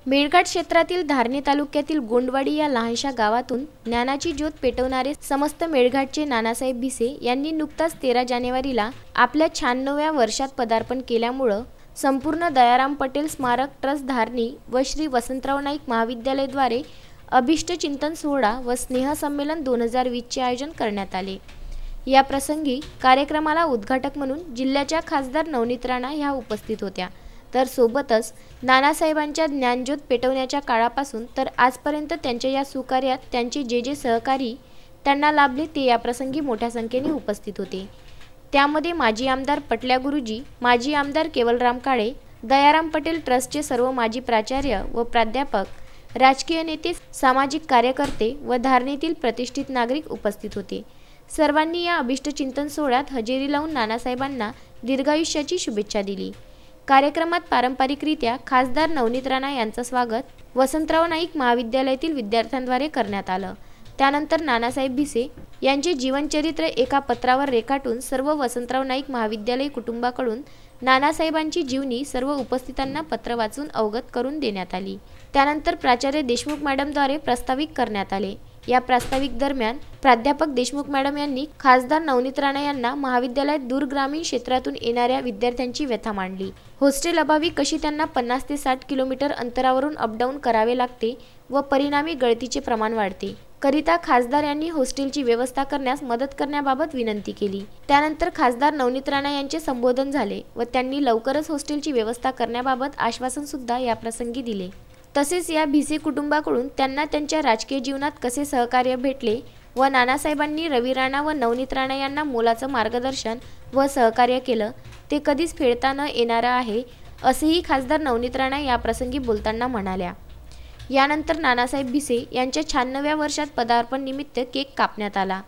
मेळघाट क्षेत्रातील धारणी तालुक्यातील गोंडवाडी या लहानशा गावातून ज्ञानाची ज्योत पेटवणारे समस्त मेळघाटचे नानासाहेब भिसे यांनी नुकताच 13 जानेवारीला आपल्या 96व्या वर्षात पदार्पण केल्यामुळे संपूर्ण दयाराम पटेल स्मारक ट्रस्ट धारणी व श्री वसंतराव नाईक महाविद्यालयाद्वारे अभिष्ट चिंतन सोहळा व स्नेहसंमेलन 2020 चे आयोजन करण्यात आले। या प्रसंगी कार्यक्रमाला उद्घाटक म्हणून जिल्ह्याच्या खासदार नवनीत राणा ह्या उपस्थित होत्या। तर सोबतच नानासाहेबांच्या ज्ञानज्योत पेटवण्याच्या काळापासून तर आजपर्यंत त्यांच्या या सुकार्यात त्यांचे जे सहकारी त्यांना लाभले ते या प्रसंगी मोठ्या संख्येने उपस्थित होते। त्यामध्ये माजी आमदार पटल्या गुरुजी, माजी आमदार केवलराम काळे, दयाराम पटेल ट्रस्टचे सर्व माजी प्राचार्य व प्राध्यापक, राजकीय नेते, सामाजिक कार्यकर्ते व धारणीतील प्रतिष्ठित नागरिक उपस्थित होते। सर्वांनी या अभिष्ट चिंतन सोहळ्यात हजेरी लावून नानासाहेबांना दीर्घायुष्याची शुभेच्छा दिली। कार्यक्रमात पारंपरिकरित्या खासदार नवनीत राणा यांचं स्वागत वसंतराव नाईक महाविद्यालयातील विद्यार्थ्यांद्वारे करण्यात आलं। त्यानंतर नानासाहेब भिसे यांचे जीवनचरित्र एका पत्रावर रेखाटून सर्व वसंतराव नाईक महाविद्यालय कुटुंबाकडून नानासाहेबांची जीवनी सर्व उपस्थितांना पत्र वाचून अवगत करून देण्यात आली। त्यानंतर प्राचार्य देशमुख मॅडमद्वारे प्रास्ताविक करण्यात आले। या प्रास्ताविक दरम्यान प्राध्यापक देशमुख मॅडम यांनी खासदार नवनीत राणा यांना महाविद्यालयात दूर ग्रामीण क्षेत्रातून येणाऱ्या विद्यार्थ्यांची व्यथा मांडली। हॉस्टेल अभावी कशी त्यांना 50 ते 60 किलोमीटर अंतरावरून अपडाऊन करावे लागते व परिणामी गळतीचे प्रमाण वाढते करिता खासदार यांनी हॉस्टेलची व्यवस्था करण्यास मदत करण्याबाबत विनंती केली। त्यानंतर खासदार नवनीत राणा यांचे संबोधन झाले व त्यांनी लवकरच हॉस्टेलची व्यवस्था करण्याबाबत आश्वासन सुद्धा या प्रसंगी दिले। तसेच या भिसे कुटुंबाकडून त्यांना त्यांच्या राजकीय जीवनात कसे सहकार्य भेटले व नानासाहेबांनी रवी राणा व नवनीत राणा यांना मोलाचं मार्गदर्शन व सहकार्य केलं ते कधीच फेडता न येणारं आहे असेही खासदार नवनीत राणा या प्रसंगी बोलताना म्हणाल्या। यानंतर नानासाहेब भिसे यांच्या 96व्या वर्षात पदार्पण निमित्त केक कापण्यात आला।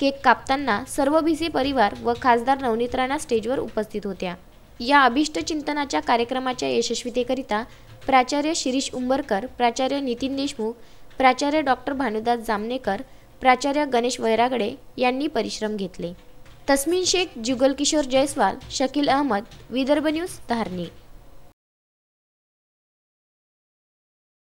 केक कापताना सर्व भिसे परिवार व खासदार नवनीत राणा स्टेजवर उपस्थित होत्या। या अभिष्ट चिंतनाच्या कार्यक्रमाच्या यशस्वीतेकरिता प्राचार्य शिरीष उंबरकर, प्राचार्य नितीन देशमुख, प्राचार्य डॉक्टर भानुदास जामनेकर, प्राचार्य गणेश वैरागडे यांनी परिश्रम घेतले। तस्मीन शेख, जुगल किशोर जयस्वाल, शकील अहमद, विदर्भ न्यूज, धारणी।